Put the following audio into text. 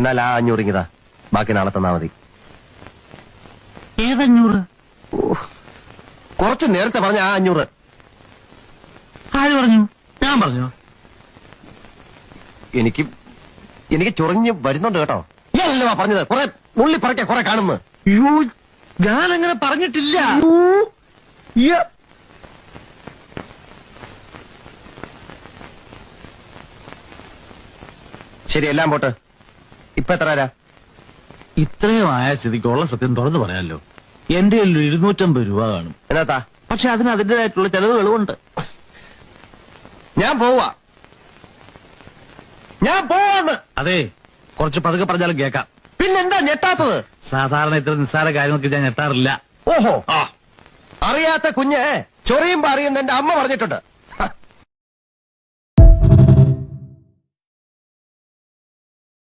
എന്നാൽ ആ 500 ഇങ്ങിതാ, ബാക്കി നാളെ തന്നാ മതി. ഏതഞ്ഞൂറ്? കുറച്ച് നേരത്തെ പറഞ്ഞ ആ 500. ആര് പറഞ്ഞു? ഞാൻ പറഞ്ഞു? എനിക്ക് ചൊറിഞ്ഞ് വരുന്നുണ്ട് കേട്ടോ. ഞാനല്ലോ പറഞ്ഞത്, കുറെ ഉള്ളി പറയ്ക്ക കുറെ കാണുന്നു. അയ്യോ, ഞാനങ്ങനെ പറഞ്ഞിട്ടില്ല. ശരി, എല്ലാം പോട്ട്. ഇപ്പൊ എത്ര തരാ? ഇത്രയും ആയ സ്ഥിതിക്കുള്ള സത്യം തുറന്നു പറയാമല്ലോ. എന്റെ 250 രൂപ കാണും. എന്നാത്താ? പക്ഷെ അതിന് അതിന്റേതായിട്ടുള്ള ചെലവുകളുമുണ്ട്. ഞാൻ പോവാന്ന്. അതെ, കുറച്ച് പതുക്കെ പറഞ്ഞാലും കേൾക്കാം. പിന്നെന്താ ഞെട്ടാത്തത്? സാധാരണ ഇത്ര നിസ്സാര കാര്യങ്ങൾക്ക് ഞാൻ ഞെട്ടാറില്ല. ഓഹോ, അറിയാത്ത കുഞ്ഞ് ചൊറിയുമ്പോ അറിയുന്ന എന്റെ അമ്മ പറഞ്ഞിട്ടുണ്ട്.